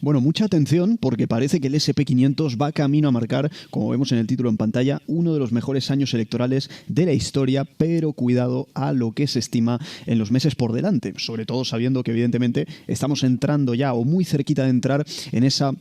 Bueno, mucha atención porque parece que el SP500 va camino a marcar, como vemos en el título en pantalla, uno de los mejores años electorales de la historia, pero cuidado a lo que se estima en los meses por delante, sobre todo sabiendo que evidentemente estamos entrando ya o muy cerquita de entrar en esa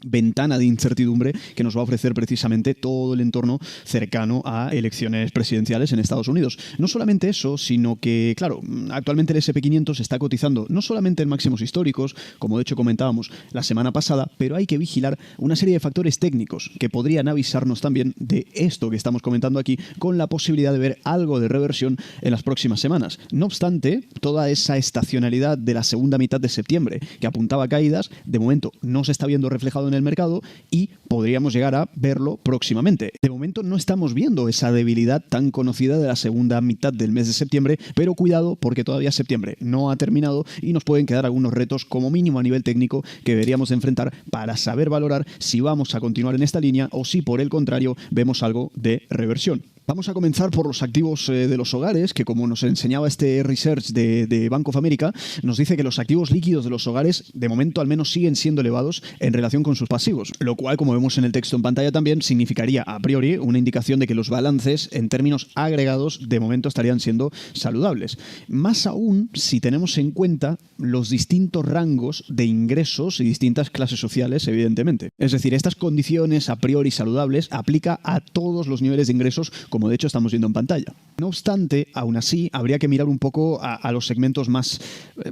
ventana de incertidumbre que nos va a ofrecer precisamente todo el entorno cercano a elecciones presidenciales en Estados Unidos. No solamente eso, sino que, claro, actualmente el SP500 está cotizando no solamente en máximos históricos, como de hecho comentábamos la semana pasada, pero hay que vigilar una serie de factores técnicos que podrían avisarnos también de esto que estamos comentando aquí, con la posibilidad de ver algo de reversión en las próximas semanas. No obstante, toda esa estacionalidad de la segunda mitad de septiembre que apuntaba a caídas, de momento no se está viendo reflejado en el mercado y podríamos llegar a verlo próximamente. De momento no estamos viendo esa debilidad tan conocida de la segunda mitad del mes de septiembre, pero cuidado porque todavía septiembre no ha terminado y nos pueden quedar algunos retos como mínimo a nivel técnico que deberíamos enfrentar para saber valorar si vamos a continuar en esta línea o si por el contrario vemos algo de reversión. Vamos a comenzar por los activos de los hogares, que como nos enseñaba este research de Bank of America, nos dice que los activos líquidos de los hogares de momento al menos siguen siendo elevados en relación con sus pasivos, lo cual, como vemos en el texto en pantalla también, significaría a priori una indicación de que los balances en términos agregados de momento estarían siendo saludables. Más aún si tenemos en cuenta los distintos rangos de ingresos y distintas clases sociales, evidentemente. Es decir, estas condiciones a priori saludables aplica a todos los niveles de ingresos, como de hecho estamos viendo en pantalla. No obstante, aún así, habría que mirar un poco a los segmentos más,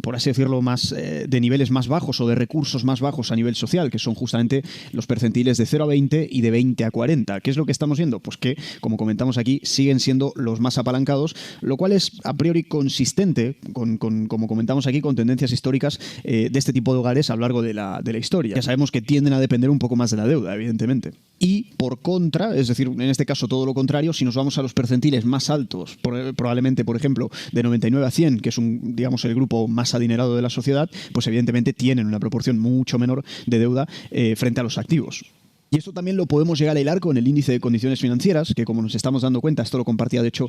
por así decirlo, más de niveles más bajos o de recursos más bajos a nivel social, que son justamente los percentiles de 0 a 20 y de 20 a 40. ¿Qué es lo que estamos viendo? Pues que, como comentamos aquí, siguen siendo los más apalancados, lo cual es a priori consistente, como comentamos aquí, con tendencias históricas de este tipo de hogares a lo largo de la historia. Ya sabemos que tienden a depender un poco más de la deuda, evidentemente. Y por contra, es decir, en este caso todo lo contrario, si nos vamos a los percentiles más altos, probablemente, por ejemplo, de 99 a 100, que es digamos, el grupo más adinerado de la sociedad, pues evidentemente tienen una proporción mucho menor de deuda frente a los activos. Y esto también lo podemos llegar a hilar con el índice de condiciones financieras, que como nos estamos dando cuenta, esto lo compartía de hecho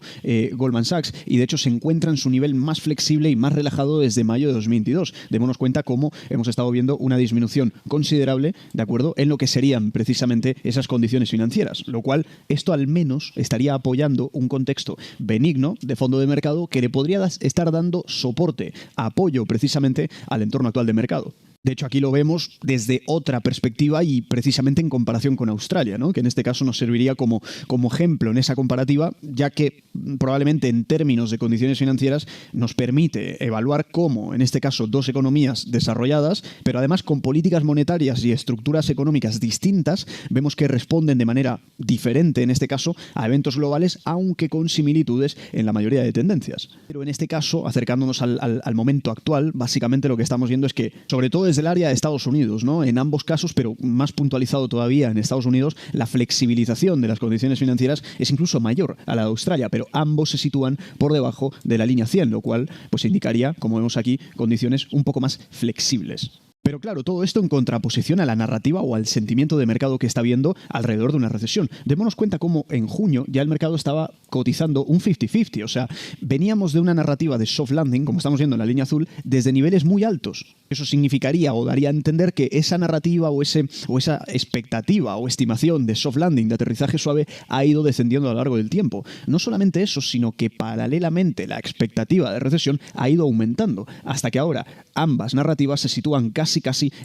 Goldman Sachs, y de hecho se encuentra en su nivel más flexible y más relajado desde mayo de 2022. Démonos cuenta cómo hemos estado viendo una disminución considerable, ¿de acuerdo?, en lo que serían precisamente esas condiciones financieras, lo cual esto al menos estaría apoyando un contexto benigno de fondo de mercado que le podría estar dando soporte, apoyo precisamente al entorno actual de mercado. De hecho, aquí lo vemos desde otra perspectiva y precisamente en comparación con Australia, ¿no?, que en este caso nos serviría como ejemplo en esa comparativa, ya que probablemente en términos de condiciones financieras nos permite evaluar cómo, en este caso, dos economías desarrolladas, pero además con políticas monetarias y estructuras económicas distintas, vemos que responden de manera diferente, en este caso, a eventos globales, aunque con similitudes en la mayoría de tendencias. Pero en este caso, acercándonos al momento actual, básicamente lo que estamos viendo es que, sobre todo desde el área de Estados Unidos, ¿no?, en ambos casos, pero más puntualizado todavía en Estados Unidos, la flexibilización de las condiciones financieras es incluso mayor a la de Australia, pero ambos se sitúan por debajo de la línea 100, lo cual pues indicaría, como vemos aquí, condiciones un poco más flexibles. Pero claro, todo esto en contraposición a la narrativa o al sentimiento de mercado que está habiendo alrededor de una recesión. Démonos cuenta cómo en junio ya el mercado estaba cotizando un 50-50, o sea, veníamos de una narrativa de soft landing, como estamos viendo en la línea azul, desde niveles muy altos. Eso significaría o daría a entender que esa narrativa o esa expectativa o estimación de soft landing, de aterrizaje suave, ha ido descendiendo a lo largo del tiempo. No solamente eso, sino que paralelamente la expectativa de recesión ha ido aumentando, hasta que ahora ambas narrativas se sitúan casi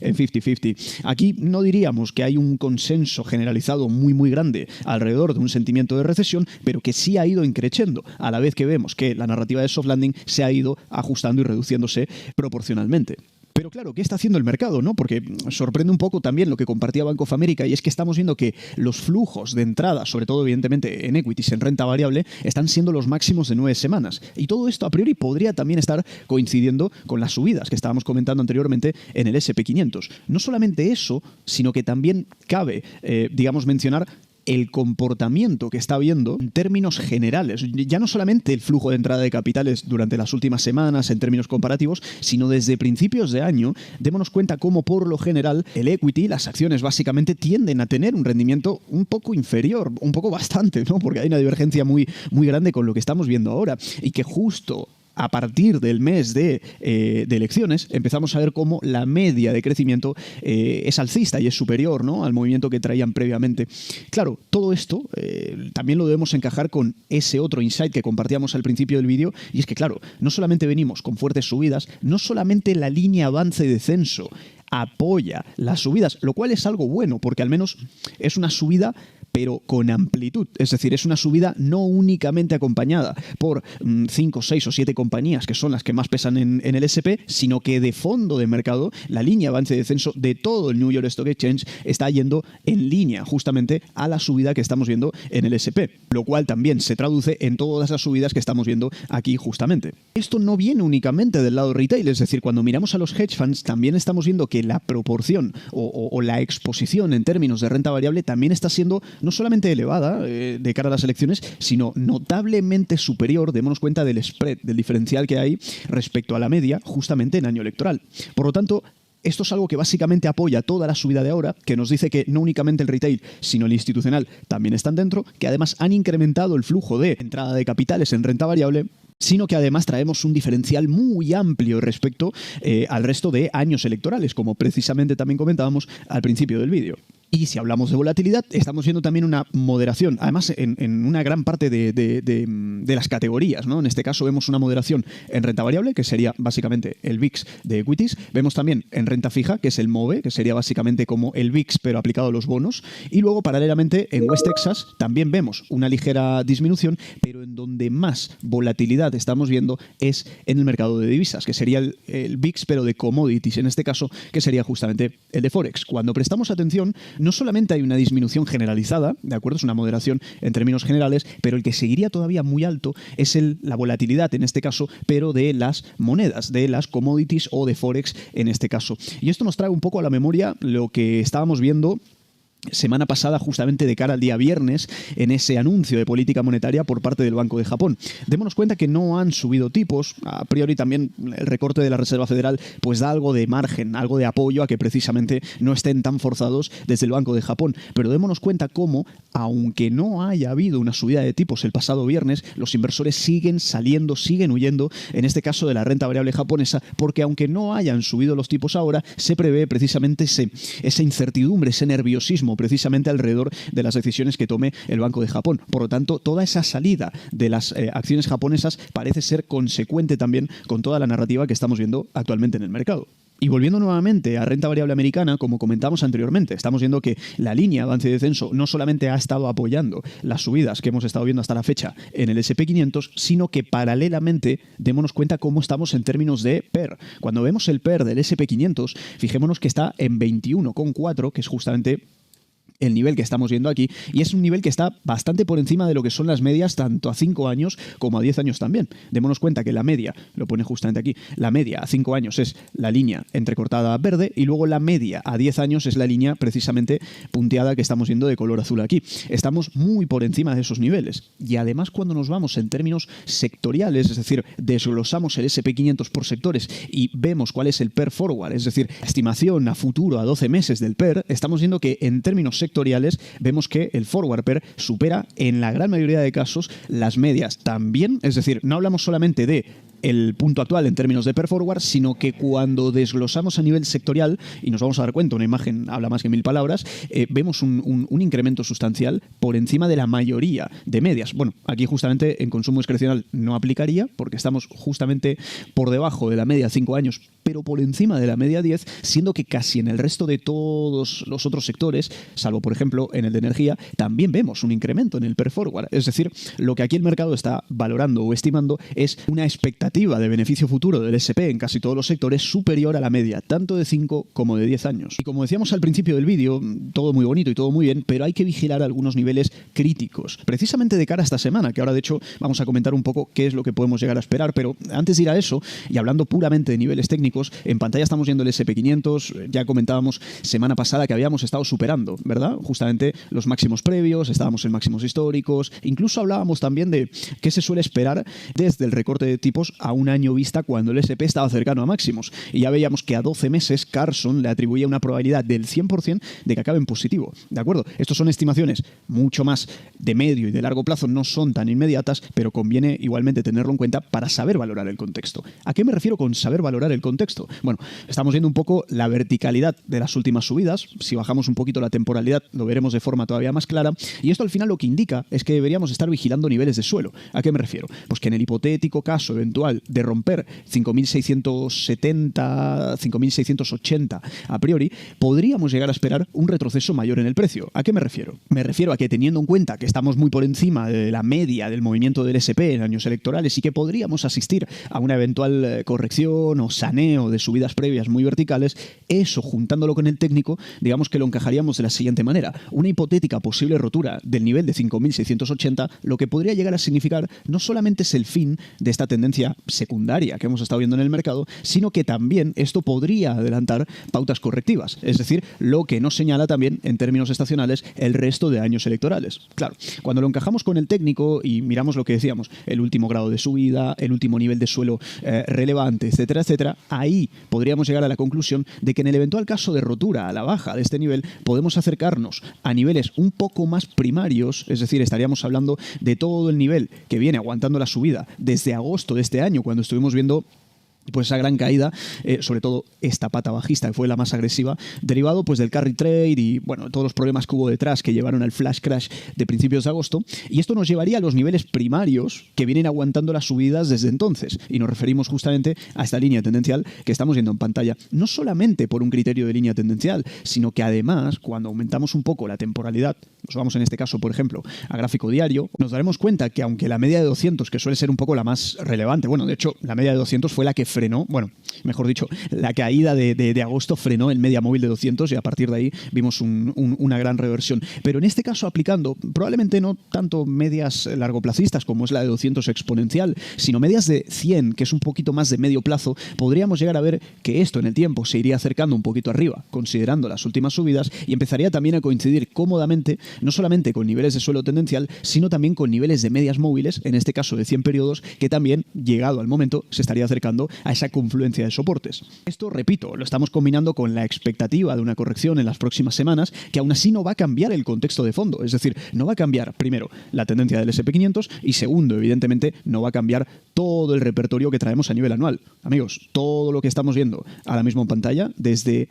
en 50-50. Aquí no diríamos que hay un consenso generalizado muy grande alrededor de un sentimiento de recesión, pero que sí ha ido increciendo, a la vez que vemos que la narrativa de soft landing se ha ido ajustando y reduciéndose proporcionalmente. Pero claro, ¿qué está haciendo el mercado, no? Porque sorprende un poco también lo que compartía Bank of America, y es que estamos viendo que los flujos de entrada, sobre todo evidentemente en equities, en renta variable, están siendo los máximos de 9 semanas. Y todo esto a priori podría también estar coincidiendo con las subidas que estábamos comentando anteriormente en el SP500. No solamente eso, sino que también cabe, mencionar el comportamiento que está habiendo en términos generales. Ya no solamente el flujo de entrada de capitales durante las últimas semanas en términos comparativos, sino desde principios de año, démonos cuenta cómo por lo general el equity, las acciones básicamente tienden a tener un rendimiento un poco inferior, un poco bastante, ¿no? Porque hay una divergencia muy grande con lo que estamos viendo ahora, y que justo a partir del mes de elecciones, empezamos a ver cómo la media de crecimiento es alcista y es superior, ¿no?, al movimiento que traían previamente. Claro, todo esto también lo debemos encajar con ese otro insight que compartíamos al principio del vídeo, y es que, claro, no solamente venimos con fuertes subidas, no solamente la línea avance y descenso apoya las subidas, lo cual es algo bueno, porque al menos es una subida pero con amplitud. Es decir, es una subida no únicamente acompañada por 5, 6 o 7 compañías, que son las que más pesan en el S&P, sino que de fondo de mercado, la línea avance y descenso de todo el New York Stock Exchange está yendo en línea justamente a la subida que estamos viendo en el S&P, lo cual también se traduce en todas las subidas que estamos viendo aquí justamente. Esto no viene únicamente del lado retail, es decir, cuando miramos a los hedge funds, también estamos viendo que la proporción o la exposición en términos de renta variable también está siendo no solamente elevada de cara a las elecciones, sino notablemente superior, démonos cuenta del spread, del diferencial que hay respecto a la media justamente en año electoral. Por lo tanto, esto es algo que básicamente apoya toda la subida de ahora, que nos dice que no únicamente el retail, sino el institucional también están dentro, que además han incrementado el flujo de entrada de capitales en renta variable, sino que además traemos un diferencial muy amplio respecto al resto de años electorales, como precisamente también comentábamos al principio del vídeo. Y si hablamos de volatilidad, estamos viendo también una moderación, además en una gran parte de las categorías, ¿no? En este caso vemos una moderación en renta variable, que sería básicamente el VIX de equities. Vemos también en renta fija, que es el MOVE, que sería básicamente como el VIX, pero aplicado a los bonos. Y luego, paralelamente, en West Texas también vemos una ligera disminución, pero en donde más volatilidad estamos viendo es en el mercado de divisas, que sería el VIX, pero de commodities, en este caso, que sería justamente el de Forex. Cuando prestamos atención, no solamente hay una disminución generalizada, ¿de acuerdo? Es una moderación en términos generales, pero el que seguiría todavía muy alto es la volatilidad, en este caso, pero de las monedas, de las commodities o de Forex en este caso. Y esto nos trae un poco a la memoria lo que estábamos viendo semana pasada, justamente de cara al día viernes, en ese anuncio de política monetaria por parte del Banco de Japón. Démonos cuenta que no han subido tipos. A priori también el recorte de la Reserva Federal pues da algo de margen, algo de apoyo a que precisamente no estén tan forzados desde el Banco de Japón. Pero démonos cuenta cómo, aunque no haya habido una subida de tipos el pasado viernes, los inversores siguen saliendo, siguen huyendo, en este caso de la renta variable japonesa, porque aunque no hayan subido los tipos ahora, se prevé precisamente esa incertidumbre, ese nerviosismo precisamente alrededor de las decisiones que tome el Banco de Japón. Por lo tanto, toda esa salida de las acciones japonesas parece ser consecuente también con toda la narrativa que estamos viendo actualmente en el mercado. Y volviendo nuevamente a renta variable americana, como comentamos anteriormente, estamos viendo que la línea avance y descenso no solamente ha estado apoyando las subidas que hemos estado viendo hasta la fecha en el S&P 500, sino que paralelamente démonos cuenta cómo estamos en términos de PER. Cuando vemos el PER del S&P 500, fijémonos que está en 21,4, que es justamente el nivel que estamos viendo aquí, y es un nivel que está bastante por encima de lo que son las medias tanto a 5 años como a 10 años también. Démonos cuenta que la media, lo pone justamente aquí, la media a 5 años es la línea entrecortada verde y luego la media a 10 años es la línea precisamente punteada que estamos viendo de color azul aquí. Estamos muy por encima de esos niveles. Y además cuando nos vamos en términos sectoriales, es decir, desglosamos el S&P 500 por sectores y vemos cuál es el PER forward, es decir, la estimación a futuro a 12 meses del PER, estamos viendo que en términos sectoriales vemos que el forward PER supera en la gran mayoría de casos las medias también, es decir, no hablamos solamente de el punto actual en términos de PER forward, sino que cuando desglosamos a nivel sectorial, y nos vamos a dar cuenta, una imagen habla más que 1000 palabras, vemos un incremento sustancial por encima de la mayoría de medias. Bueno, aquí justamente en consumo discrecional no aplicaría, porque estamos justamente por debajo de la media 5 años, pero por encima de la media 10, siendo que casi en el resto de todos los otros sectores, salvo por ejemplo en el de energía, también vemos un incremento en el PER forward. Es decir, lo que aquí el mercado está valorando o estimando es una expectativa de beneficio futuro del S&P en casi todos los sectores superior a la media, tanto de 5 como de 10 años. Y como decíamos al principio del vídeo, todo muy bonito y todo muy bien, pero hay que vigilar algunos niveles críticos, precisamente de cara a esta semana, que ahora de hecho vamos a comentar un poco qué es lo que podemos llegar a esperar, pero antes de ir a eso, y hablando puramente de niveles técnicos, en pantalla estamos viendo el S&P 500, ya comentábamos semana pasada que habíamos estado superando, ¿verdad? Justamente los máximos previos, estábamos en máximos históricos, incluso hablábamos también de qué se suele esperar desde el recorte de tipos a un año vista cuando el S&P estaba cercano a máximos. Y ya veíamos que a 12 meses Carson le atribuía una probabilidad del 100% de que acabe en positivo. ¿De acuerdo? Estos son estimaciones mucho más de medio y de largo plazo, no son tan inmediatas, pero conviene igualmente tenerlo en cuenta para saber valorar el contexto. ¿A qué me refiero con saber valorar el contexto? Bueno, estamos viendo un poco la verticalidad de las últimas subidas. Si bajamos un poquito la temporalidad, lo veremos de forma todavía más clara. Y esto al final lo que indica es que deberíamos estar vigilando niveles de suelo. ¿A qué me refiero? Pues que en el hipotético caso eventual de romper 5.670, 5.680 a priori, podríamos llegar a esperar un retroceso mayor en el precio. ¿A qué me refiero? Me refiero a que teniendo en cuenta que estamos muy por encima de la media del movimiento del S&P en años electorales y que podríamos asistir a una eventual corrección o saneo de subidas previas muy verticales, eso juntándolo con el técnico, digamos que lo encajaríamos de la siguiente manera. Una hipotética posible rotura del nivel de 5.680, lo que podría llegar a significar no solamente es el fin de esta tendencia secundaria que hemos estado viendo en el mercado, sino que también esto podría adelantar pautas correctivas, es decir, lo que nos señala también en términos estacionales el resto de años electorales. Claro, cuando lo encajamos con el técnico y miramos lo que decíamos, el último grado de subida, el último nivel de suelo relevante, etcétera, etcétera, ahí podríamos llegar a la conclusión de que en el eventual caso de rotura a la baja de este nivel podemos acercarnos a niveles un poco más primarios, es decir, estaríamos hablando de todo el nivel que viene aguantando la subida desde agosto de este año, cuando estuvimos viendo pues esa gran caída, sobre todo esta pata bajista que fue la más agresiva, derivado pues del carry trade y bueno, todos los problemas que hubo detrás que llevaron al flash crash de principios de agosto, y esto nos llevaría a los niveles primarios que vienen aguantando las subidas desde entonces, y nos referimos justamente a esta línea tendencial que estamos viendo en pantalla, no solamente por un criterio de línea tendencial, sino que además cuando aumentamos un poco la temporalidad, nos vamos en este caso por ejemplo a gráfico diario, nos daremos cuenta que aunque la media de 200, que suele ser un poco la más relevante, bueno, de hecho la media de 200 fue la que frenó, bueno, mejor dicho, la caída de agosto frenó el media móvil de 200 y a partir de ahí vimos una gran reversión. Pero en este caso aplicando probablemente no tanto medias largoplacistas como es la de 200 exponencial, sino medias de 100, que es un poquito más de medio plazo, podríamos llegar a ver que esto en el tiempo se iría acercando un poquito arriba, considerando las últimas subidas, y empezaría también a coincidir cómodamente, no solamente con niveles de suelo tendencial, sino también con niveles de medias móviles, en este caso de 100 periodos, que también, llegado al momento, se estaría acercando a esa confluencia de soportes. Esto, repito, lo estamos combinando con la expectativa de una corrección en las próximas semanas, que aún así no va a cambiar el contexto de fondo. Es decir, no va a cambiar, primero, la tendencia del S&P 500 y segundo, evidentemente, no va a cambiar todo el repertorio que traemos a nivel anual. Amigos, todo lo que estamos viendo ahora mismo en pantalla, desde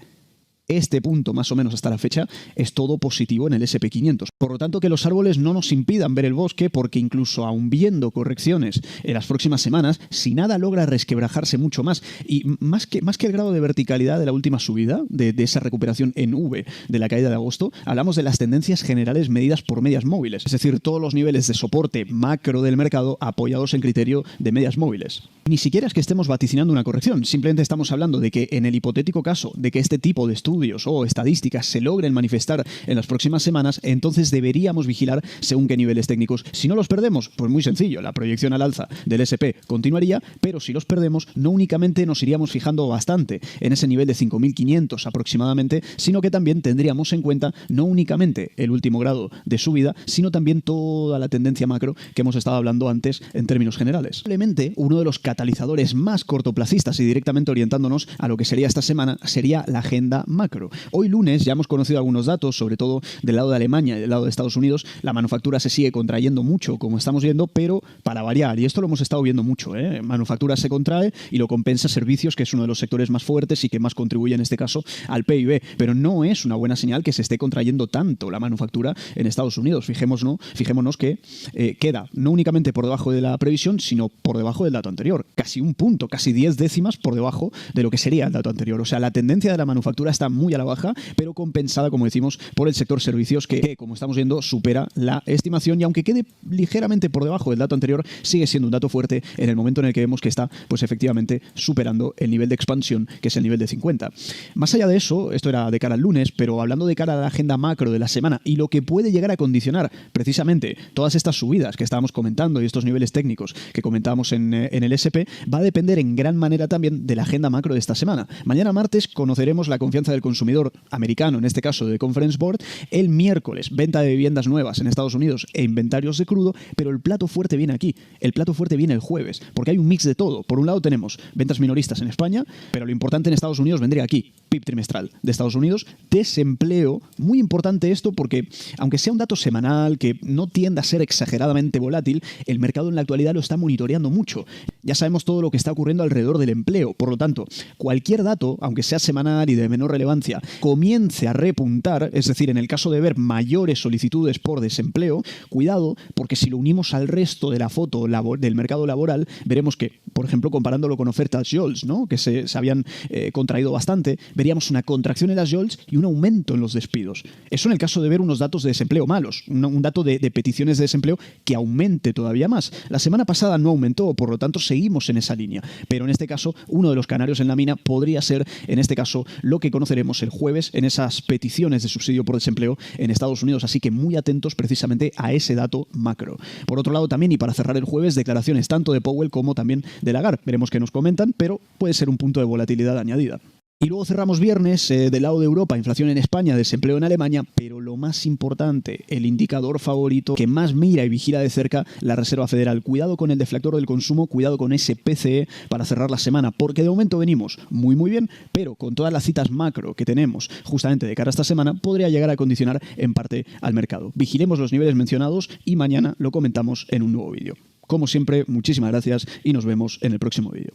este punto más o menos hasta la fecha, es todo positivo en el S&P 500. Por lo tanto, que los árboles no nos impidan ver el bosque, porque incluso aun viendo correcciones en las próximas semanas, si nada logra resquebrajarse mucho más, y más que el grado de verticalidad de la última subida, de esa recuperación en V de la caída de agosto, hablamos de las tendencias generales medidas por medias móviles, es decir, todos los niveles de soporte macro del mercado apoyados en criterio de medias móviles. Ni siquiera es que estemos vaticinando una corrección, simplemente estamos hablando de que en el hipotético caso de que este tipo de estudios o estadísticas se logren manifestar en las próximas semanas, entonces deberíamos vigilar según qué niveles técnicos. Si no los perdemos, pues muy sencillo, la proyección al alza del S&P continuaría, pero si los perdemos, no únicamente nos iríamos fijando bastante en ese nivel de 5.500 aproximadamente, sino que también tendríamos en cuenta no únicamente el último grado de subida, sino también toda la tendencia macro que hemos estado hablando antes en términos generales. Probablemente uno de los catalizadores más cortoplacistas y directamente orientándonos a lo que sería esta semana sería la agenda macro. Hoy lunes ya hemos conocido algunos datos, sobre todo del lado de Alemania y del lado de Estados Unidos. La manufactura se sigue contrayendo mucho, como estamos viendo, pero para variar, y esto lo hemos estado viendo mucho, manufactura se contrae y lo compensa servicios, que es uno de los sectores más fuertes y que más contribuye en este caso al PIB, pero no es una buena señal que se esté contrayendo tanto la manufactura en Estados Unidos. Fijémonos que queda no únicamente por debajo de la previsión, sino por debajo del dato anterior, casi un punto, casi 10 décimas por debajo de lo que sería el dato anterior. O sea, la tendencia de la manufactura está muy a la baja, pero compensada, como decimos, por el sector servicios que, como estamos viendo, supera la estimación, y aunque quede ligeramente por debajo del dato anterior, sigue siendo un dato fuerte en el momento en el que vemos que está, pues efectivamente, superando el nivel de expansión, que es el nivel de 50. Más allá de eso, esto era de cara al lunes, pero hablando de cara a la agenda macro de la semana y lo que puede llegar a condicionar precisamente todas estas subidas que estábamos comentando y estos niveles técnicos que comentábamos en el S&P, va a depender en gran manera también de la agenda macro de esta semana. Mañana martes conoceremos la confianza del consumidor americano, en este caso de Conference Board, el miércoles venta de viviendas nuevas en Estados Unidos e inventarios de crudo, pero el plato fuerte viene aquí, el plato fuerte viene el jueves, porque hay un mix de todo. Por un lado tenemos ventas minoristas en España, pero lo importante en Estados Unidos vendría aquí, PIB trimestral de Estados Unidos, desempleo, muy importante esto porque aunque sea un dato semanal que no tiende a ser exageradamente volátil, el mercado en la actualidad lo está monitoreando mucho. Ya sabemos todo lo que está ocurriendo alrededor del empleo, por lo tanto, cualquier dato, aunque sea semanal y de menor relevancia, comience a repuntar, es decir, en el caso de ver mayores solicitudes por desempleo, cuidado, porque si lo unimos al resto de la foto del mercado laboral, veremos que, por ejemplo, comparándolo con ofertas JOLTS, ¿no?, que se habían contraído bastante, veríamos una contracción en las JOLTS y un aumento en los despidos. Eso en el caso de ver unos datos de desempleo malos, un dato de peticiones de desempleo que aumente todavía más. La semana pasada no aumentó, por lo tanto seguimos en esa línea, pero en este caso uno de los canarios en la mina podría ser, en este caso, lo que conoceremos el jueves en esas peticiones de subsidio por desempleo en Estados Unidos, así que muy atentos precisamente a ese dato macro. Por otro lado también, y para cerrar el jueves, declaraciones tanto de Powell como también de Lagarde. Veremos qué nos comentan, pero puede ser un punto de volatilidad añadida. Y luego cerramos viernes, del lado de Europa, inflación en España, desempleo en Alemania, pero lo más importante, el indicador favorito que más mira y vigila de cerca la Reserva Federal. Cuidado con el deflactor del consumo, cuidado con ese PCE para cerrar la semana, porque de momento venimos muy bien, pero con todas las citas macro que tenemos justamente de cara a esta semana, podría llegar a condicionar en parte al mercado. Vigilemos los niveles mencionados y mañana lo comentamos en un nuevo vídeo. Como siempre, muchísimas gracias y nos vemos en el próximo vídeo.